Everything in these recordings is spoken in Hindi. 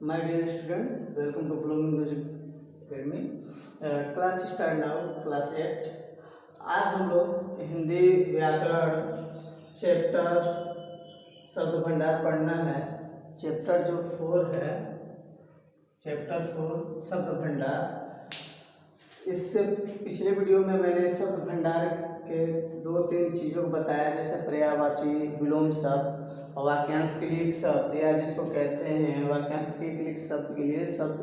My dear student, welcome to Blooming Music Academy. Class start now, class 8। आज हम लोग हिंदी व्याकरण चैप्टर शब्द भंडार पढ़ना है। चैप्टर जो 4 है, चैप्टर 4 शब्द भंडार। इससे पिछले वीडियो में मैंने शब्द भंडार के 2-3 चीज़ों को बताया, जैसे पर्यायवाची, विलोम शब्द, वाक्यांश क्रियक शब्द या जिसको कहते हैं वाक्यांश क्रियक शब्द के लिए शब्द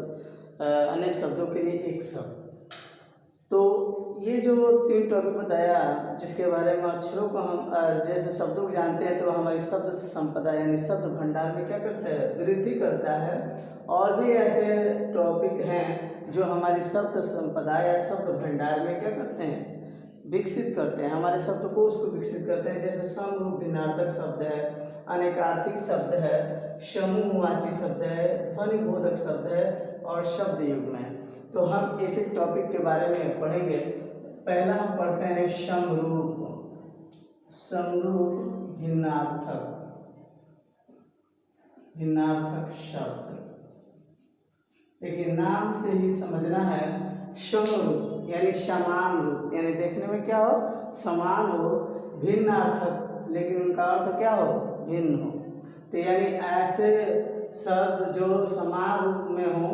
अनेक शब्दों के लिए एक शब्द। तो ये जो 3 टॉपिक बताया, जिसके बारे में अक्षरों को हम जैसे शब्दों को जानते हैं तो हमारी शब्द संपदा यानी शब्द भंडार में क्या करता है, वृद्धि करता है। और भी ऐसे टॉपिक हैं जो हमारी शब्द संपदा या शब्द भंडार में क्या करते हैं, विकसित करते हैं, हमारे शब्द को उसको विकसित करते हैं। जैसे समरूप भिन्नार्थक शब्द है, अनेकार्थिक शब्द है, समूहवाची शब्द है, ध्वनि बोधक शब्द है और शब्द युग्म है। तो हम एक एक टॉपिक के बारे में पढ़ेंगे। पहला हम पढ़ते हैं समरूप। समरूप भिन्नार्थक शब्द। देखिए, नाम से ही समझना है। समरूप यानी समान रूप, यानी देखने में क्या हो, समान हो। भिन्नार्थक, लेकिन उनका अर्थ क्या हो, भिन्न हो। तो यानी ऐसे शब्द जो समान रूप में हो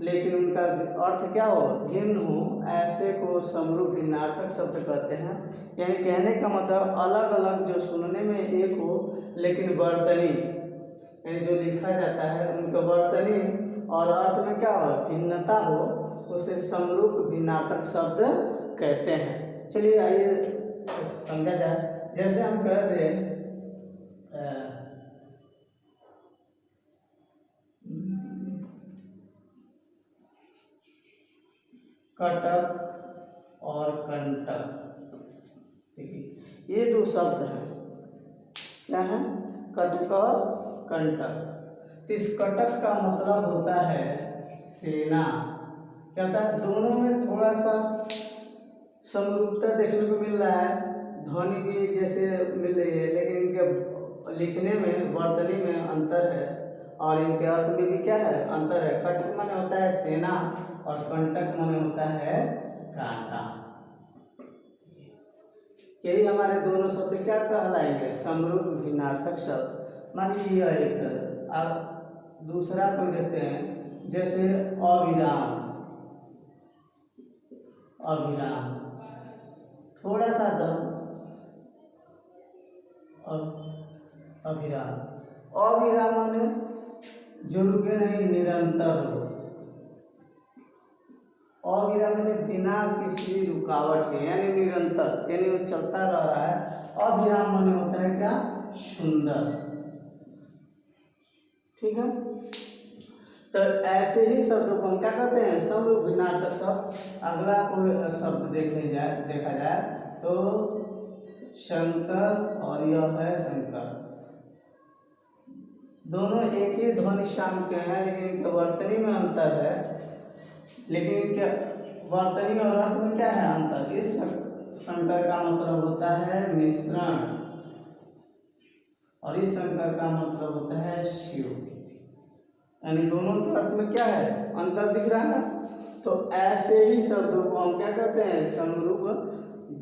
लेकिन उनका अर्थ क्या हो, भिन्न हो, ऐसे को समरूप भिन्नार्थक शब्द कहते हैं। यानी कहने का मतलब अलग अलग जो सुनने में एक हो लेकिन वर्तनी यानी जो लिखा जाता है उनका वर्तनी और अर्थ में क्या हो, भिन्नता हो, उसे समरूप भिन्नार्थक शब्द कहते हैं। चलिए आइए समझा जाए। जैसे हम कह दें कटक और कंटक। देखिए, ये 2 शब्द हैं, क्या है, कटक और कंटक। तो इस कटक का मतलब होता है सेना। क्या होता है, दोनों में थोड़ा सा समरूपता देखने को मिल रहा है, ध्वनि भी जैसे मिल रही है, लेकिन इनके लिखने में वर्तनी में अंतर है और इनके अर्थ में भी क्या है, अंतर है। कटक माने होता है सेना और कंटक माने होता है कांटा। यही हमारे दोनों शब्द क्या कहलाएंगे, समरूप भिन्नार्थक शब्द। मान लीजिए एक, अब दूसरा कोई देखते हैं, जैसे अविराम। अविराम थोड़ा सा दम, अविराम। अविराम माने जो रुके नहीं, निरंतर हो। अविराम माने बिना किसी रुकावट के, यानी निरंतर, यानी वो चलता रह रहा है। अविराम माने होता है क्या, सुंदर। ठीक है, तो ऐसे ही शब्दों को हम क्या कहते हैं, समरूप भिन्नार्थक शब्द। अगला कोई शब्द देखा जाए तो शंकर और यह है शंकर। दोनों एक ही ध्वनि श्याम के हैं, लेकिन इनके वर्तनी में अंतर है। लेकिन इनके वर्तनी और अर्थ में क्या है अंतर। इस शंकर का मतलब होता है मिश्रण और इस शंकर का मतलब होता है शिव। यानी दोनों के अर्थ में क्या है, अंतर दिख रहा है। तो ऐसे ही शब्दों को हम क्या कहते हैं, समरूप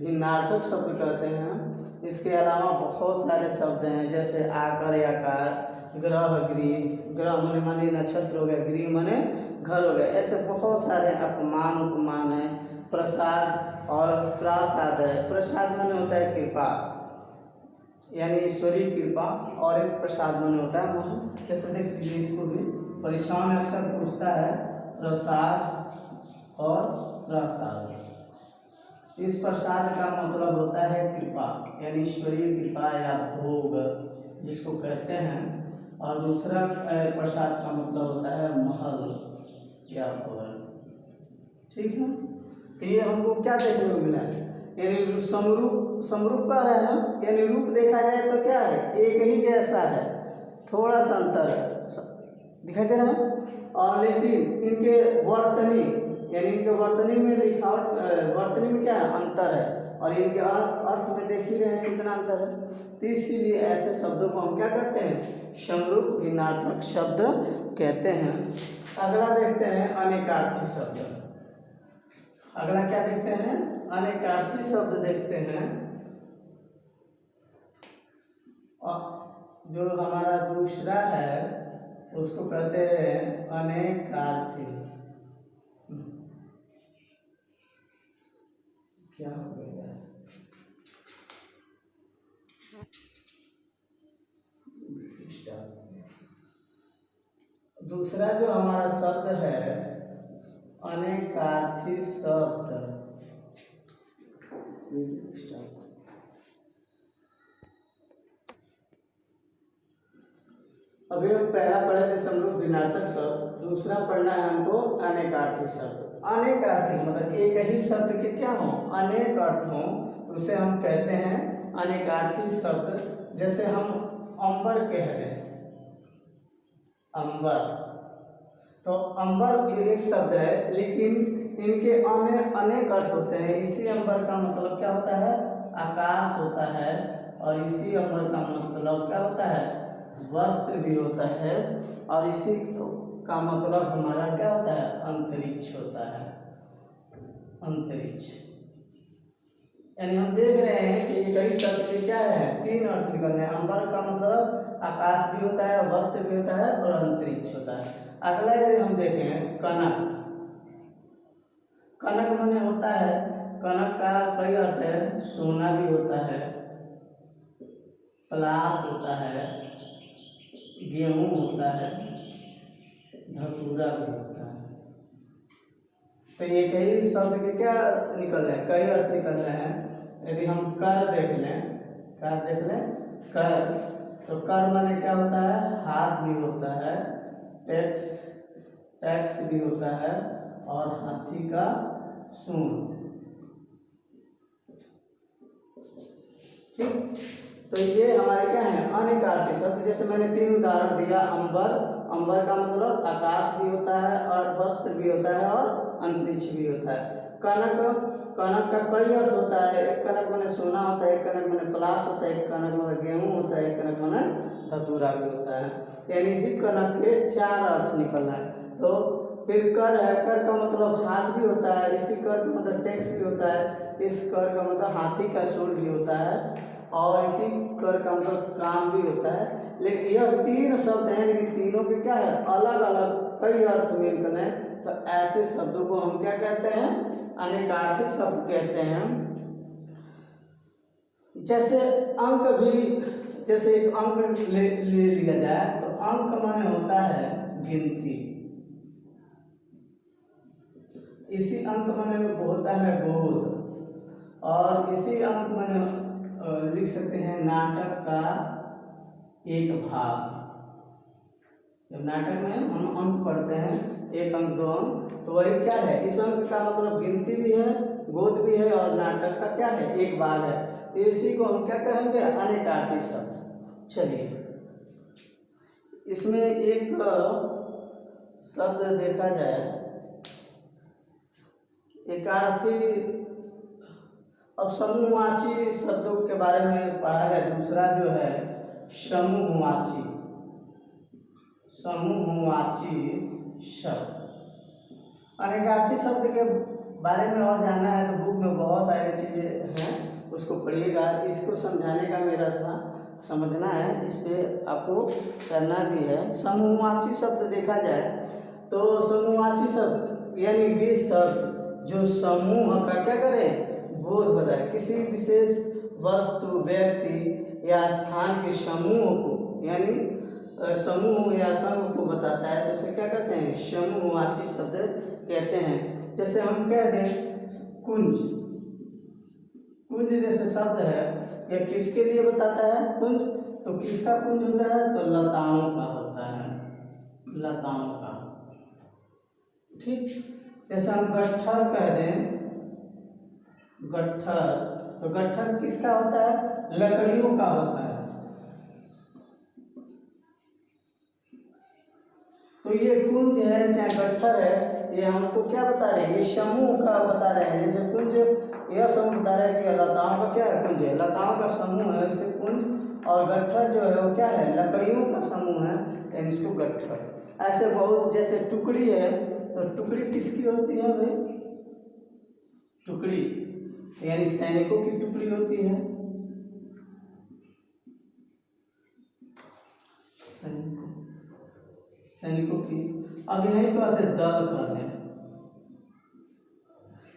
भिन्नार्थक शब्द कहते हैं। इसके अलावा बहुत सारे शब्द हैं, जैसे आकर याकार, ग्रह गृह। ग्रह माने माने नक्षत्र हो गया, गृह माने घर हो गया। ऐसे बहुत सारे अपमान उपमान है। प्रसाद और प्रासाद है। प्रसाद माने होता है कृपा, यानी ईश्वरीय कृपा, और एक प्रसाद माने होता है मोहन। जैसे देख लीजिए, इसको भी परीक्षाओं में अक्सर पूछता है, प्रसाद और प्रसाद। इस प्रसाद का मतलब होता है कृपा, यानी ईश्वरीय कृपा या भोग जिसको कहते हैं। और दूसरा प्रसाद का मतलब होता है महल या भवन। ठीक है, तो ये हमको क्या देखने को मिला, यानी समरूप का है ना, यानी रूप देखा जाए तो क्या है, एक ही जैसा है, थोड़ा सा अंतर है, दिखाई दे रहा है। और लेकिन इनके वर्तनी, यानी इनके वर्तनी में लिखावट, वर्तनी में क्या है, अंतर है। और इनके अर्थ में देख ही रहे हैं कितना अंतर है। तो इसीलिए ऐसे शब्दों को हम क्या कहते हैं, समरूप भिन्नार्थक शब्द कहते हैं। अगला देखते हैं अनेकार्थी शब्द। अगला क्या देखते हैं, अनेकार्थी शब्द देखते हैं। और जो हमारा दूसरा है उसको कहते हैं अनेकार्थी। क्या हो गया यार, दूसरा जो हमारा शब्द है अनेकार्थी शब्द, अभी हम पहला पढ़े थे समरूप भिन्नार्थक शब्द, दूसरा पढ़ना है हमको अनेकार्थी शब्द। अनेकार्थी मतलब एक ही शब्द के क्या हो, अनेक अर्थ हो, तो उसे हम कहते हैं अनेकार्थी शब्द। जैसे हम अंबर कह रहे हैं, अंबर, तो अंबर एक शब्द है लेकिन इनके अनेक अर्थ होते हैं। इसी अंबर का मतलब क्या होता है, आकाश होता है, और इसी अंबर का मतलब क्या होता है, वस्त्र भी होता है, और इसी का मतलब हमारा क्या होता है, अंतरिक्ष होता है, अंतरिक्ष। यानी हम देख रहे हैं कि एक ही शब्द के क्या है, तीन अर्थ निकल रहे हैं। अंबर का मतलब आकाश भी होता है, वस्त्र भी होता है, और अंतरिक्ष होता है। अगला यदि हम देखें कनक, कनक माने होता है, कनक का कई अर्थ है, सोना भी होता है, पलाश होता है, गेहूं होता है, धतूरा भी होता है। तो एक ही शब्द के क्या निकल रहे हैं, कई अर्थ निकल रहे हैं। यदि हम कर देख लें, कर देख लें, कर, तो कर माने क्या होता है, हाथ भी होता है, टैक्स, टैक्स भी होता है, और हाथी का सूंड। ठीक, तो ये हमारे क्या है, अनेकार्थी शब्द। जैसे मैंने तीन उदाहरण दिया, अंबर, अंबर का मतलब आकाश भी होता है, और वस्त्र भी होता है, और अंतरिक्ष भी होता है। कनक, कनक का कई अर्थ होता है, एक कनक माने सोना होता है, एक कनक माने पलाश होता है, एक कनक माने गेहूं होता है, एक कनक माने धतूरा भी होता है। यानी इसी कनक के चार अर्थ निकल रहे हैं। तो फिर कर है, कर का मतलब हाथ भी होता है, इसी कर का मतलब टैक्स भी होता है, इस कर का मतलब हाथी का सूंड भी होता है, और इसी कर का मतलब काम भी होता है। लेकिन यह तीन शब्द हैं, लेकिन तीनों के क्या है, अलग अलग कई अर्थ मिलकर हैं। तो ऐसे शब्दों को हम क्या कहते हैं, अनेकार्थी शब्द कहते हैं। जैसे अंक भी, जैसे एक अंक ले लिया जाए, तो अंक माने होता है गिनती, इसी अंक माने होता है बोध, और इसी अंक माने लिख सकते हैं नाटक का एक भाग। जब नाटक में हम अंक पढ़ते हैं, एक अंक दो अंक, तो वही क्या है, इस अंक का मतलब गिनती भी है, गोद भी है, और नाटक का क्या है, एक भाग है। तो इसी को हम क्या कहेंगे, अनेकार्थी शब्द। चलिए इसमें एक शब्द देखा जाए, एकार्थी। अब समूहवाची शब्दों के बारे में पढ़ा जाए। दूसरा जो है समूहवाची, समूहवाची शब्द। अनेकार्थी शब्द के बारे में और जानना है तो बुक में बहुत सारी चीज़ें हैं, उसको पढ़िएगा। इसको समझाने का मेरा था, समझना है, इस पर आपको करना भी है। समूहवाची शब्द देखा जाए तो समूहवाची शब्द यानी वे शब्द जो समूह का क्या करें, बोध बताए, किसी विशेष वस्तु, व्यक्ति या स्थान के समूह को, यानी समूह या संघ को बताता है, तो उसे क्या कहते हैं, समूहवाची शब्द कहते हैं। जैसे हम कह दें कुंज, कुंज जैसे शब्द है, यह किसके लिए बताता है कुंज, तो किसका कुंज होता है, तो लताओं का होता है, लताओं का। ठीक, जैसे हम गट्ठर कह दें, गट्ठर, तो गट्ठर किसका होता है, लकड़ियों का होता है। तो ये कुंज है चाहे गट्ठर है, ये हमको क्या बता रहे हैं, ये समूह का बता रहे हैं। जैसे कुंज यह समूह बता रहा है कि लताओं का क्या है, कुंज है, लताओं का समूह है इसे कुंज, और गट्ठर जो है वो क्या है, लकड़ियों का समूह है यानी इसको गट्ठर। ऐसे बहुत, जैसे टुकड़ी है तो टुकड़ी किसकी होती है भाई, टुकड़ी यानी सैनिकों की टुकड़ी होती है, सैनिकों की। अब यही कहते हैं दल कहते हैं।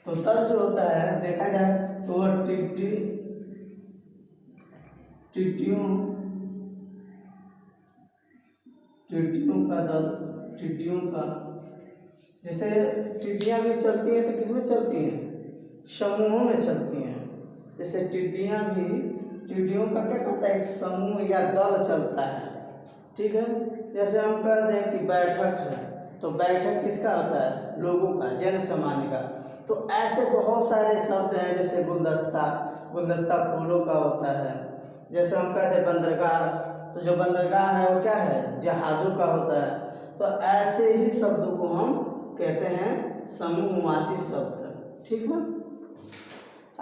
तो दल जो होता है देखा जाए तो वह टिड्डियों का दल, टिड्डियों का, जैसे टिड्डियाँ भी चलती हैं तो किसमें चलती हैं, समूहों में चलती हैं। जैसे टिड्डियाँ भी, टिड्डियों का क्या होता है, एक समूह या दल चलता है, ठीक है। जैसे हम कहते हैं कि बैठक है, तो बैठक किसका होता है, लोगों का, जन सामान्य का। तो ऐसे बहुत सारे शब्द हैं, जैसे गुलदस्ता, गुलदस्ता फूलों का होता है। जैसे हम कहते हैं बंदरगाह, तो जो बंदरगाह है वो क्या है, जहाज़ों का होता है। तो ऐसे ही शब्दों को हम कहते हैं समूहवाची शब्द, ठीक है।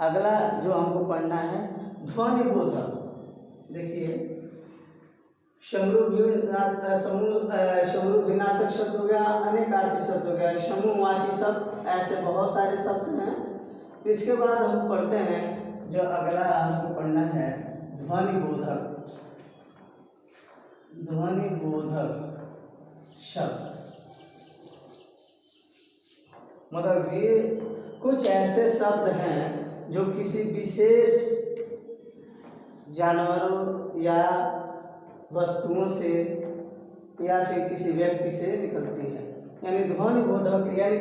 अगला जो हमको पढ़ना है ध्वनि बोधक। देखिए समूहनार्थक शब्द हो गया, अनेकार्थी शब्द हो गया, समूहवाची शब्द, ऐसे बहुत सारे शब्द हैं। इसके बाद हम पढ़ते हैं जो अगला हमको पढ़ना है ध्वनि बोधक, ध्वनि बोधक शब्द। मतलब ये कुछ ऐसे शब्द हैं जो किसी विशेष जानवरों या वस्तुओं से या फिर किसी व्यक्ति से निकलती है। यानी ध्वनि बोधक यानी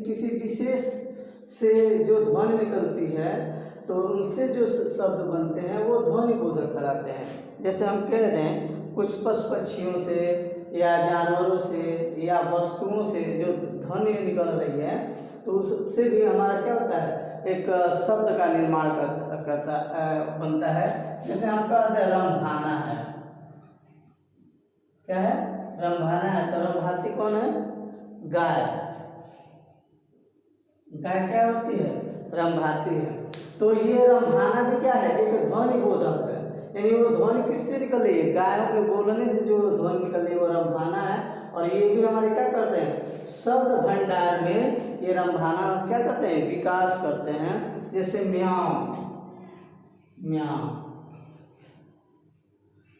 किसी विशेष से जो ध्वनि निकलती है तो उनसे जो शब्द बनते हैं वो ध्वनि बोधक कहलाते हैं। जैसे हम कह दें कुछ पशु पक्षियों से या जानवरों से या वस्तुओं से जो ध्वनि निकल रही है तो उससे भी हमारा क्या होता है, एक शब्द का निर्माण बनता है। जैसे हम कहते हैं रंभाना है, क्या है, रंभाना है। तो रंभाती कौन है, गाय, गाय क्या होती है, रंभाती है। तो ये रंभाना भी क्या है, एक ध्वनि बोधक है। यानी वो ध्वनि किससे निकल रही है, गायों के बोलने से जो ध्वनि निकल रही है वो रंभाना है। और ये भी हमारे क्या करते हैं, शब्द भंडार में ये रंभाना क्या करते हैं, विकास करते हैं। जैसे म्याऊ, म्याऊ,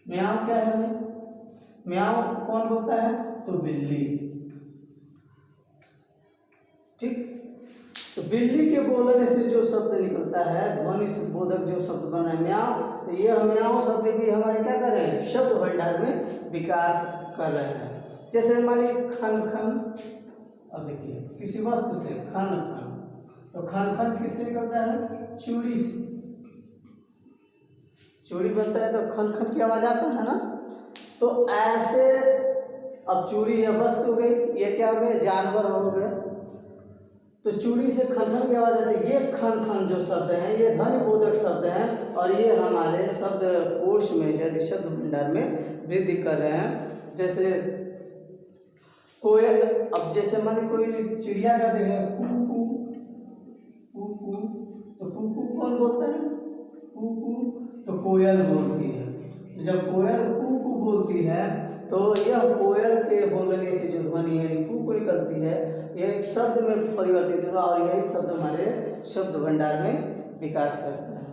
म्याऊ क्या है, म्याऊ कौन बोलता है, तो बिल्ली, ठीक। तो बिल्ली के बोलने से जो शब्द निकलता है ध्वनि बोधक जो शब्द बना है म्याऊ, तो ये म्याऊ शब्द भी हमारे क्या कर रहे हैं, शब्द भंडार में विकास कर रहे हैं। जैसे हमारी खन खन, अब देखिए किसी वस्तु से खन खन, तो खन खन किससे निकलता है, चूड़ी से, चूड़ी बनता है तो खन खन की आवाज आता है ना। तो ऐसे अब चूड़ी ये वस्तु हो गई, ये क्या हो गए, जानवर हो गए। तो चूड़ी से खन खन की आवाज आती है। ये खन खन जो शब्द हैं ये ध्वनि बोधक शब्द हैं और ये हमारे शब्द कोश में यदि शब्द भंडार में वृद्धि कर रहे हैं। जैसे कोयल, अब जैसे मान कोई चिड़िया का देखें कू कू कू, तो कू कू कौन बोलता है, कू कू, तो कोयल बोलती है। तो जब कोयल कू कू बोलती है तो यह कोयल के बोलने से जो ध्वनि है कू कू निकलती है, यह एक शब्द में परिवर्तित होगा और यही शब्द हमारे शब्द भंडार में विकास करता है।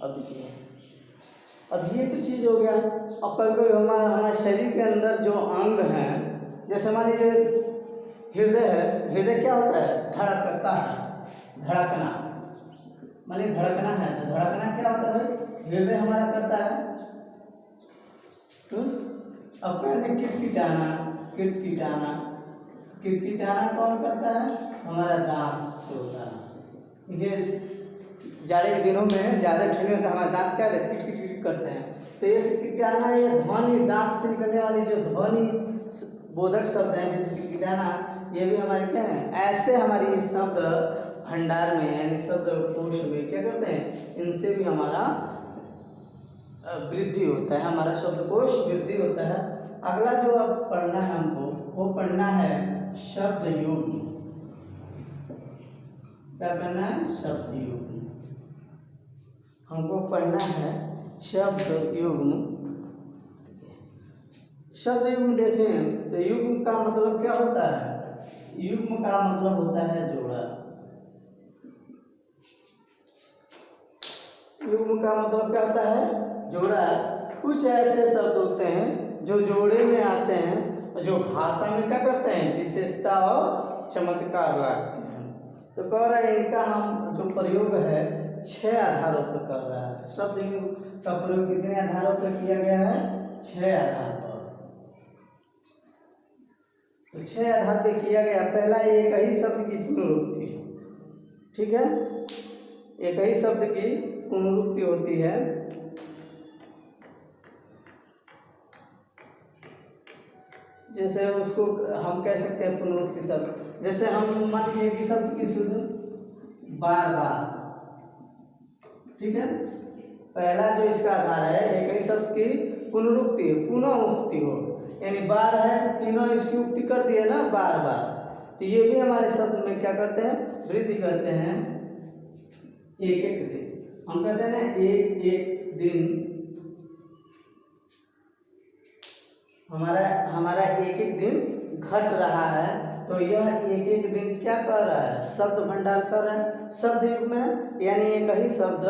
अब देखिए, अब ये तो चीज़ हो गया। अब कभी हमारे शरीर के अंदर जो अंग हैं, जैसे मान लीजिए हृदय है, हृदय क्या होता है, धड़कता है, धड़कना, मान लीजिए धड़कना है तो धड़कना क्या होता है, हृदय हमारा करता है। अब कहते हैं किटकिटाना, किटकिटाना, किटकिटाना कौन करता है, हमारा दांत से होता है। देखिए जाड़े के दिनों में ज़्यादा ठंडी होता है, हमारे दांत क्या है, किट किट किट करते हैं। तो ये किटकिटाना, ये ध्वनि दांत से निकलने वाली जो ध्वनि बोधक शब्द हैं जैसे किटकिटाना, ये भी हमारे क्या है, ऐसे हमारी शब्द भंडार में यानी शब्द कोश में क्या करते हैं, इनसे भी हमारा वृद्धि होता है, हमारा शब्दकोश वृद्धि होता है। अगला जो अब पढ़ना है हमको वो पढ़ना है शब्द योगी। क्या करना है, शब्द योगी। हमको पढ़ना है शब्द युग्म। शब्द युग्म देखें तो युग्म का मतलब क्या होता है? युग्म का मतलब होता है जोड़ा। युग्म का मतलब क्या होता है? जोड़ा। कुछ ऐसे शब्द होते हैं जो जोड़े में आते हैं और जो भाषा में क्या करते हैं? विशेषता और चमत्कार लाते हैं। तो कह रहा है इनका हम जो प्रयोग है 6 आधारों पर कर रहा है। शब्द युग्म का प्रयोग कितने आधारों पर किया गया है? 6 आधार पर। तो 6 आधार पे किया गया। पहला एक ही शब्द की पुनरुक्ति, ठीक है, एक ही शब्द की पुनरुक्ति होती है। जैसे उसको हम कह सकते हैं पुनरुक्ति शब्द। जैसे हम मान लीजिए कि शब्द की शुद्ध बार बार, ठीक है। पहला जो इसका आधार है एक ही शब्द की पुनरुक्ति, पुनः उक्ति हो, यानी बार है पुनः इसकी उक्ति कर दी है ना, बार बार। तो ये भी हमारे शब्द में क्या करते हैं? वृद्धि करते हैं। एक एक दिन हम कहते हैं ना, एक एक दिन। हमारा एक एक दिन घट रहा है, तो यह एक एक दिन क्या कर रहा है? शब्द भंडार कर रहा है शब्द युग में, यानी एक ही शब्द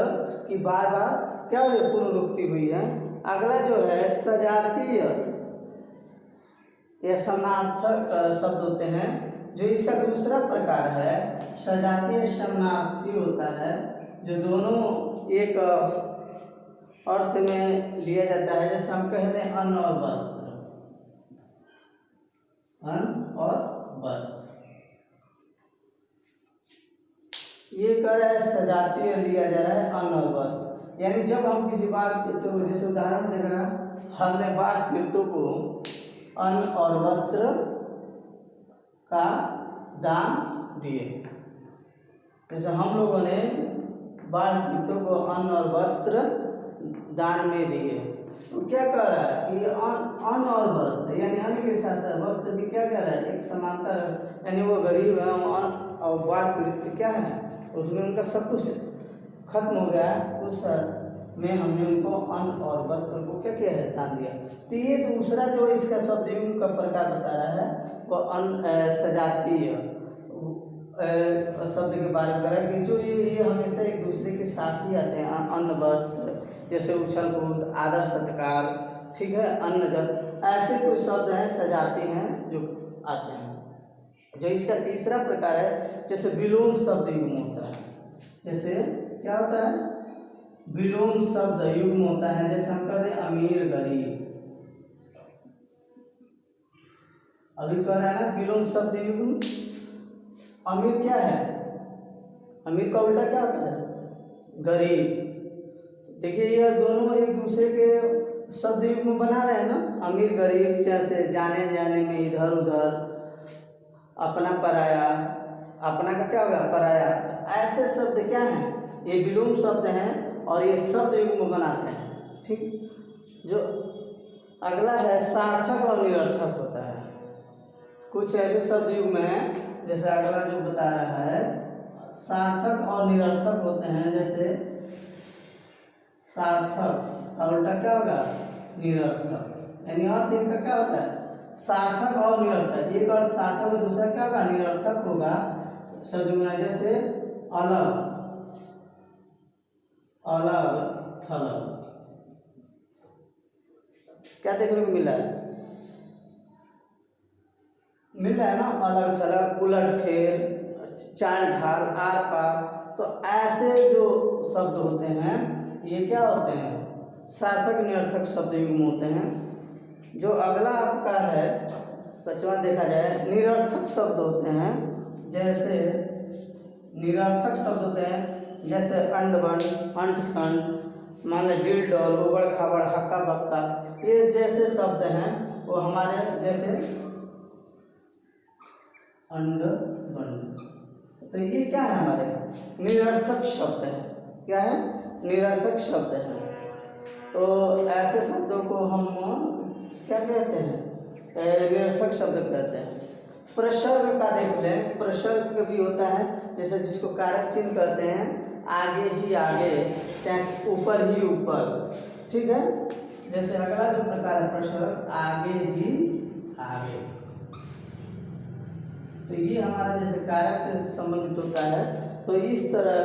की बार बार क्या पुनरुक्ति हुई है। अगला जो है सजातीय या समानार्थक शब्द होते हैं, जो इसका दूसरा प्रकार है सजातीय समानार्थी होता है, जो दोनों एक अर्थ में लिया जाता है। जैसे हम कहते हैं अन्न और वस्त्र, अन्न और वस्त्र, ये कह रहा है सजातीय लिया जा रहा है अन्न और वस्त्र। यानी जब हम किसी बात, तो जैसे उदाहरण दे रहा है, हमने बाढ़ पीड़ितों को अन्न और वस्त्र का दान दिए। जैसे हम लोगों ने बाढ़ पीड़ितों को अन्न और वस्त्र दान में दिए। तो क्या कह रहा है कि अन्न और वस्त्र, यानी अन्न के साथ साथ वस्त्र भी क्या कह रहा है? एक समांतर, यानी वो गरीब है और बाढ़ पीड़ित क्या है, उसमें उनका सब कुछ खत्म हो गया, उस में हमने उनको अन्न और वस्त्र को क्या किया है? दान दिया। तो ये दूसरा जो इसका शब्द युग्म का प्रकार बता रहा है वो सजातीय शब्द के बारे में कर रहा है कि जो ये हमेशा एक दूसरे के साथ ही आते हैं। अन्न वस्त्र, जैसे उछल कूद, आदर सत्कार, ठीक है, अन्न जल, ऐसे कुछ शब्द हैं सजाती हैं जो आते हैं। जो इसका तीसरा प्रकार है जैसे विलोम शब्द युग्म होता है। जैसे क्या होता है? विलोम शब्द युग्म होता है। जैसे हम कहते हैं अमीर गरीब, अभी कह रहा है ना विलोम शब्द युग्म। अमीर क्या है? अमीर का उल्टा क्या होता है? गरीब। देखिए यह दोनों एक दूसरे के शब्द युग्म बना रहे हैं ना, अमीर गरीब। जैसे जाने जाने में इधर उधर, अपना पराया, अपना का क्या होगा? पराया। ऐसे शब्द क्या हैं? ये विलोम शब्द हैं और ये शब्द युग्म बनाते हैं, ठीक। जो अगला है सार्थक और निरर्थक होता है। कुछ ऐसे शब्द युग्म हैं, जैसे अगला जो बता रहा है सार्थक और निरर्थक होते हैं। जैसे सार्थक और उल्टा क्या होगा? निरर्थक। यानी अर्थ इनका क्या होता है? सार्थक और निरर्थक। एक अर्थ सार्थक और दूसरा क्या होगा? निरर्थक होगा शब्द में। जैसे अलग, अलग थलग, क्या देखने को मिला है? मिल रहा है ना, अलग थलग, उलट फेर, चाल ढाल, आर पार। तो ऐसे जो शब्द होते हैं ये क्या होते हैं? सार्थक निरर्थक शब्द युग्म होते हैं। जो अगला आपका है 5वां देखा जाए, निरर्थक शब्द होते हैं। जैसे निरर्थक शब्द होते हैं जैसे अंड बंड, अंट संड, मान लो डील डॉल, उबड़ खाबड़, हक्का बक्का, ये जैसे शब्द हैं वो हमारे जैसे अंड बंड। तो ये क्या है? हमारे निरर्थक शब्द है। क्या है? निरर्थक शब्द है। तो ऐसे शब्दों को हम क्या कहते हैं? निरर्थक शब्द कहते हैं। प्रसर्ग का देख लें, प्रसर्ग भी होता है, जैसे जिसको कारक चिन्ह कहते हैं, आगे ही आगे चाहे ऊपर ही ऊपर, ठीक है। जैसे अगला जो प्रकार है प्रश्न, आगे ही आगे, तो ये हमारा जैसे कारक से संबंधित होता है। तो इस तरह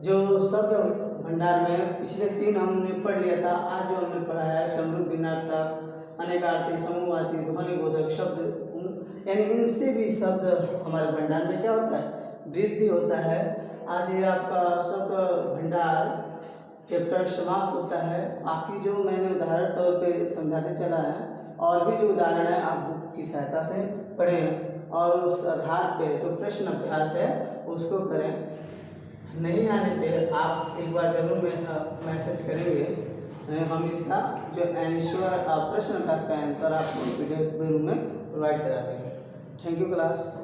जो शब्द भंडार में पिछले 3 हमने पढ़ लिया था, आज जो हमने पढ़ा है समरूप, भिन्नार्थक, अनेकार्थी, समूहवाची, ध्वनिबोधक शब्द, यानी इनसे भी शब्द हमारे भंडार में क्या होता है, वृद्धि होता है। आज ये आपका शब्द भंडार चैप्टर समाप्त होता है। बाकी जो मैंने उदाहरण तौर पे समझाते चला है, और भी जो उदाहरण है आप बुक की सहायता से पढ़ें और उस आधार पे जो प्रश्न अभ्यास है उसको करें। नहीं आने पे आप एक बार जरूर मैसेज करेंगे, हम इसका जो आंसर प्रश्न अभ्यास का आंसर आपको PDF के रूप में प्रोवाइड करा देंगे। Thank you class.